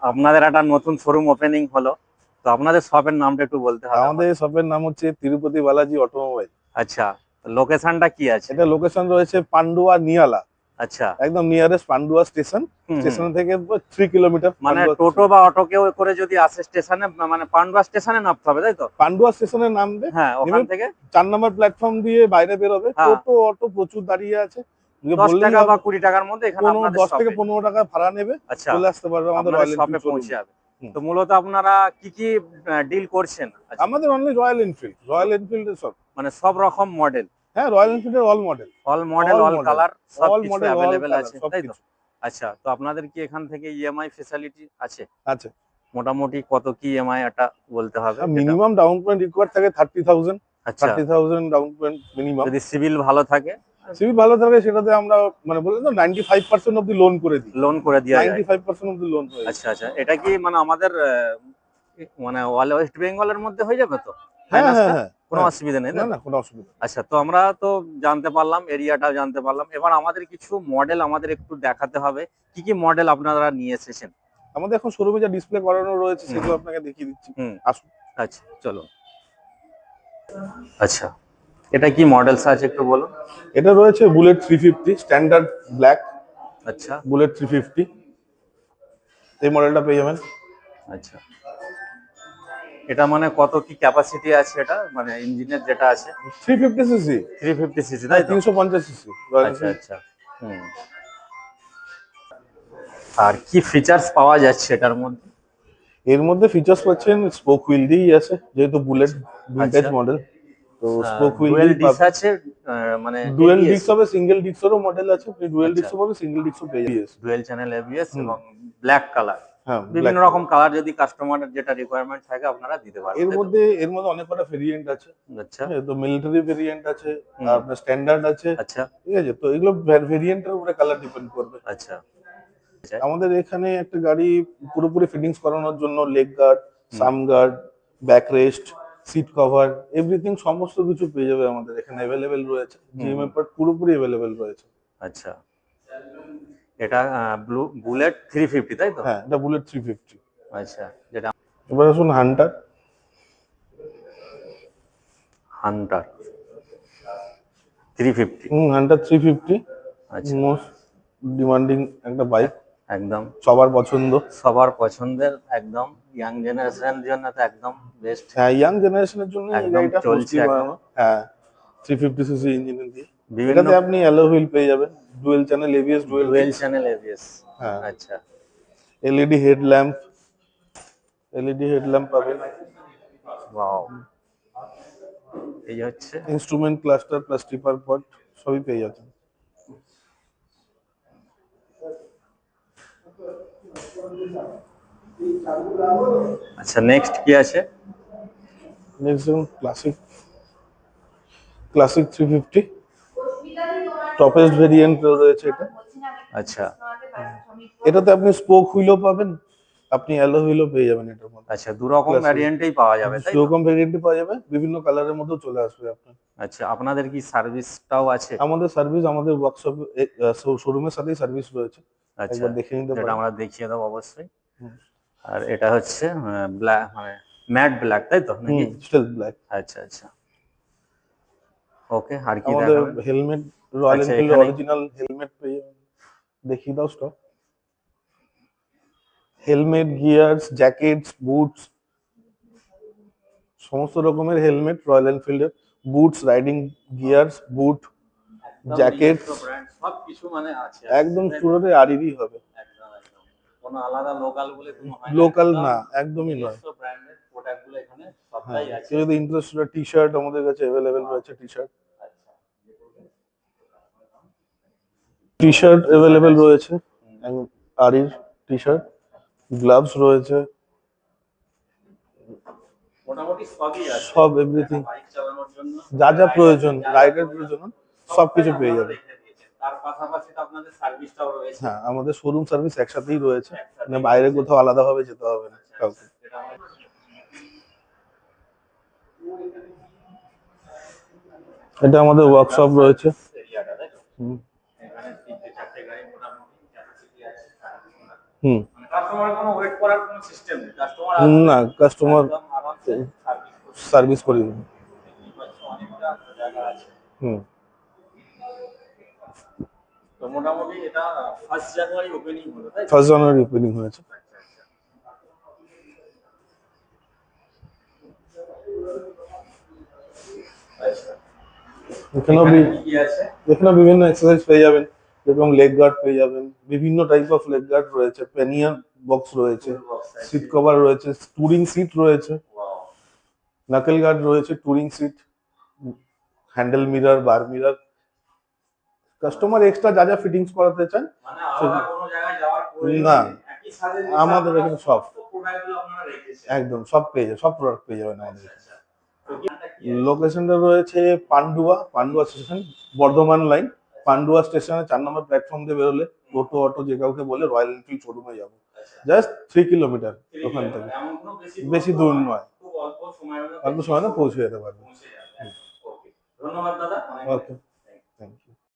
আপনাদের একটা নতুন শোরুম ওপেনিং হলো, তো আপনাদের শপের নামটা একটু বলতে হবে আমাদের শপের নাম হচ্ছে তিরুপতি বালাজি অটোমোবাইল। আচ্ছা, লোকেশনটা কি আছে? এটা লোকেশন রয়েছে পান্ডুয়া নিয়ালা, আচ্ছা। একদম নিয়ারেস্ট পান্ডুয়া স্টেশন। স্টেশন থেকে 3 কিলোমিটার। মানে টোটো বা অটো কেউ করে যদি আসে স্টেশনে, মানে পান্ডুয়া স্টেশনে নামতে হবে, তাই তো? পান্ডুয়া স্টেশনে নামবে, হ্যাঁ, ওখান থেকে 4 নম্বর প্ল্যাটফর্ম দিয়ে বাইরে বেরোবে। হ্যাঁ, টোটো অটো প্রচুর দাঁড়িয়ে আছে, 10 বললেই টাকা বা হবে। 20 টাকার মধ্যে এখানে আপনাদের 10 থেকে শপে। 15 টাকা ভাড়া নেবে, আচ্ছা, চলে আসতে পারবে আমাদের আপনাদের রয়্যাল শপে এনফিল্ড পৌঁছে শোরুমে। যাবে। তো মূলত আপনারা কি কি ডিল করছেন? আচ্ছা, আমাদের অনলি রয়্যাল এনফিল্ড, রয়্যাল এনফিল্ডের সব। মানে সব রকম মডেল, হ্যাঁ, রয়্যাল এনফিল্ডের all model, all colour all সবকিছু মডেল, অল অ্যাভেলেবেল কালার আছে, তাই তো? সবকিছু আচ্ছা, তো আপনাদের কি এখান থেকে ইএমআই ফেসিলিটি আছে? আছে। মোটামুটি কত কি ইএমআই এটা বলতে হবে, যেটা মিনিমাম ডাউন পেমেন্ট রিকোয়ার্ড থাকে 30,000, আচ্ছা 30,000 ডাউন পেমেন্ট মিনিমাম। যদি সিভিল ভালো থাকে, সিভিল ভালো থাকে সেটাতে আমরা মানে বললাম তো 95% অব্দি লোন করে দিই। লোন করে দেওয়া যায়। 95% অব্দি লোন হয়ে যায়। আচ্ছা আচ্ছা, এটা কি মানে আমাদের মানে অল ওয়েস্ট বেঙ্গলের মধ্যে হয়ে যাবে তো হ্যাঁ হ্যাঁ ফাইন্যান্সটা? হ্যাঁ, কোনো অসুবিধা নেই, না তাই তো? না, কোনো অসুবিধা নেই। আচ্ছা, তো আমরা তো জানতে পারলাম, এরিয়াটাও জানতে পারলাম। এবার আমাদের কিছু মডেল আমাদের একটু দেখাতে হবে, কি কি মডেল আপনারা নিয়ে এসেছেন। আমাদের এখন শোরুমে যা ডিসপ্লে করানো রয়েছে হুম। সেগুলো আপনাকে দেখিয়ে দিচ্ছি, হুম। আসুন। আচ্ছা, চলো। আচ্ছা, এটা কি মডেলস আছে একটু বলুন। এটা রয়েছে বুলেট 350 স্ট্যান্ডার্ড ব্ল্যাক। আচ্ছা বুলেট 350 এই মডেলটা পেয়ে যাবেন। আচ্ছা, এটা মানে কত কি ক্যাপাসিটি আছে, এটা মানে ইঞ্জিনের যেটা আছে? 350 সিসি। 350 সিসি, হ্যাঁ, তাই তো? 350 সিসি। আচ্ছা আচ্ছা। হুম। আর কি ফিচার্স পাওয়া যাচ্ছে এটার মধ্যে? এর মধ্যে ফিচার্স পাচ্ছেন, স্পোক হুইল দিয়েই আছে, যেহেতু বুলেট ভিনটেজ আচ্ছা, মডেল, তো স্পোক হুইল ডুয়েল দিয়েই ডিস পাবেন। আছে, মানে ডুয়েল এবিএস। ডিস্ক হবে, সিঙ্গেল ডিস্কেরও মডেল আছে, আপনি ডুয়েল আচ্ছা, ডিস্কও পাবেন, সিঙ্গেল ডিস্কও পেয়ে যাবেন। ডুয়েল চ্যানেল এবিএস হুম, এবং ব্ল্যাক কালার। হ্যাঁ, বিভিন্ন ব্ল্যাক। রকম কালার যদি কাস্টমারের যেটা রিকোয়ারমেন্ট থাকে আপনারা দিতে পারবেন, তাই তো? এর মধ্যে অনেক কটা ভেরিয়েন্ট আছে। আচ্ছা। হ্যাঁ, তো মিলিটারি ভেরিয়েন্ট আছে, হুম। আপনার স্ট্যান্ডার্ড আছে। আচ্ছা ঠিক আছে, তো এগুলো ভেরিয়েন্টের উপরে কালার ডিপেন্ড করবে। আচ্ছা। আমাদের এখানে একটা গাড়ি পুরোপুরি ফিটিংস করানোর জন্য লেগ গার্ড, হুম। Sump guard, back rest, seat cover, everything সমস্ত কিছু পেয়ে যাবে আমাদের এখানে অ্যাভেলেবেল রয়েছে। জিএমএ পার্ট পুরোপুরি অ্যাভেলেবেল রয়েছে। আচ্ছা, এটা বুলেট 350, তাই তো? হ্যাঁ, এটা বুলেট 350। আচ্ছা, যেটা এবার আসুন হান্টার। হান্টার 350। হান্টার 350 আচ্ছা, মোস্ট ডিমান্ডিং একটা বাইক, একদম সবার পছন্দ। সবার পছন্দের, একদম ইয়াং জেনারেশনের জন্য তো একদম বেস্ট। হ্যাঁ, ইয়াং জেনারেশনের জন্য এই একদম গাড়িটা চলছে মোস্টলি এখন বানানো। হ্যাঁ, 350 সিসি ইঞ্জিন দিয়ে। বিভিন্ন এটাতে আপনি অ্যালো হুইল পেয়ে যাবেন, dual channel ABS, dual dual disk. Channel ABS. হ্যাঁ, আচ্ছা। এলইডি হেডল্যাম্প, এলইডি হেডল্যাম্প পাবেন। ওয়াও, এই হচ্ছে। ইনস্ট্রুমেন্ট ক্লাস্টার প্লাস টিপার পড সবই পেয়ে যাচ্ছেন। আচ্ছা, নেক্সট কি আছে? নেক্সট দেখুন ক্লাসিক, ক্লাসিক 350 টপেস্ট ভেরিয়েন্ট রয়েছে এটা। আচ্ছা এটাতে আপনি স্পোক হুইলও পাবেন, আপনি অ্যালো হুইলও পেয়ে যাবেন এটার মধ্যে। আচ্ছা, দু রকম ক্লাসিক ভ্যারিয়েন্টেই পাওয়া যাবে, তাই তো? সেরকম ভেরিয়েন্টই পাওয়া যাবে, বিভিন্ন কালারের মধ্যেও চলে আসবে আপনার। আচ্ছা, আপনাদের কি সার্ভিসটাও আছে? আমাদের সার্ভিস, আমাদের ওয়ার্কশপ শোরুমের সাথেই সার্ভিস রয়েছে, আচ্ছা, একবার দেখে নিতে যেটা পারেন। আমরা দেখিয়ে দেবো অবশ্যই। হুম, আর এটা হচ্ছে ব্ল্যাক, মানে ম্যাট ব্ল্যাক, তাই তো নাকি? Stealth black. আচ্ছা আচ্ছা, ওকে। আর কি আমাদের দেখাবেন? হেলমেট, রয়্যাল আচ্ছা, এনফিল্ডের এখানে অরিজিনাল হেলমেট পেয়ে যাবেন। দেখিয়ে দাও stock. Helmet, gears, jackets, boots, সমস্ত রকমের হেলমেট রয়্যাল এনফিল্ডের, boots, riding gears, boot, jackets, brand সবকিছু মানে আছে, একদম তাই তো? পুরোটাই আরইরই হবে। একদম একদম, কোনো আলাদা লোকাল বলে কোনো হয় না, লোকাল একদম না, একদমই নয়। নিজস্ব ব্র্যান্ডের প্রোডাক্টগুলো এখানে হ্যাঁ, সবটাই আছে। কেউ যদি ইন্টারেস্টেড, টি শার্ট আমাদের কাছে অ্যাভেলেবেল রয়েছে, টি শার্ট, আচ্ছা, টি শার্ট অ্যাভেলেবেল রয়েছে, আরির টি শার্ট, গ্লাভস রয়েছে, মোটামুটি সবই আছে, সব এভরিথিং, বাইক চালানোর জন্য যা যা প্রয়োজন, রাইডের প্রয়োজন সবকিছু পেয়ে যাবে। তার পাশাপাশি তো আপনাদের সার্ভিসটাও রয়েছে। হ্যাঁ, আমাদের শোরুম সার্ভিস একসাথেই রয়েছে, একসাথেই মানে বাইরে রয়েছে। কোথাও আলাদাভাবে যেতে হবে না আচ্ছা, কাউকে। এটা আমরা- এটা আমাদের ওয়ার্কশপ রয়েছে। এরিয়াটা, তাই তো? হুম এখানে 3-4টে গাড়ি মোটামুটি ক্যাপাসিটি আছে। হুম মানে কার কাস্টমার কোনো ওয়েট করার কোনো সিস্টেম নেই, কাস্টমার না, কাস্টমার একদম আরামসে সার্ভিস সার্ভিস করি দেবে। অনেকটা জায়গা আছে। হুম। তো মোটামুটি এটা 1 জানুয়ারি ওপেনিং হলো, তাই তো? 1 জানুয়ারি ওপেনিং হয়েছে। আচ্ছা, আচ্ছা। আচ্ছা। এখানেও এখানে কি কি আছে? এখানে বিভিন্ন এক্সারসাইজ পেয়ে যাবেন, যেরকম লেগ গার্ড পেয়ে যাবেন, বিভিন্ন টাইপ অফ লেগ গার্ড রয়েছে, পেনিয়ান বক্স রয়েছে, সিট কভার রয়েছে, টুরিং সিট রয়েছে, ওয়াও। নাকেল গার্ড রয়েছে, টুরিং সিট, হ্যান্ডেল মিরর, বার মিরর, কাস্টমার এক্সট্রা যা যা ফিটিংস করাতে চান মানে আলাদা কোনো জায়গায় যাওয়ার প্রয়োজন না, নেই, একই ছাদের নিচে আমাদের আপনারা এখানে সব সমস্ত প্রোডাক্টগুলো আপনারা রেখেছেন। একদম সব পেয়ে যাবেন, সব প্রোডাক্ট পেয়ে যাবেন আমাদের। আচ্ছা, আচ্ছা। তো এখানটা কি আছে? লোকেশনটা রয়েছে পান্ডুয়া স্টেশন, বর্ধমান লাইন। পান্ডুয়া স্টেশনে 4 নম্বর প্ল্যাটফর্ম দিয়ে বেরোলে টোটো অটো যে কাউকে বলে রয়্যাল এনফিল্ড শোরুমে যাবো, আচ্ছা। জাস্ট 3 কিলোমিটার 3 ওখান থেকে, কিলোমিটার, এমন কোনো বেশি দূর নয়, খুব অল্প সময়ের মধ্যে অল্প সময় পৌঁছে যেতে পারবে। পৌঁছে যাবে। ওকে, ধন্যবাদ দাদা। অনেক ওকে।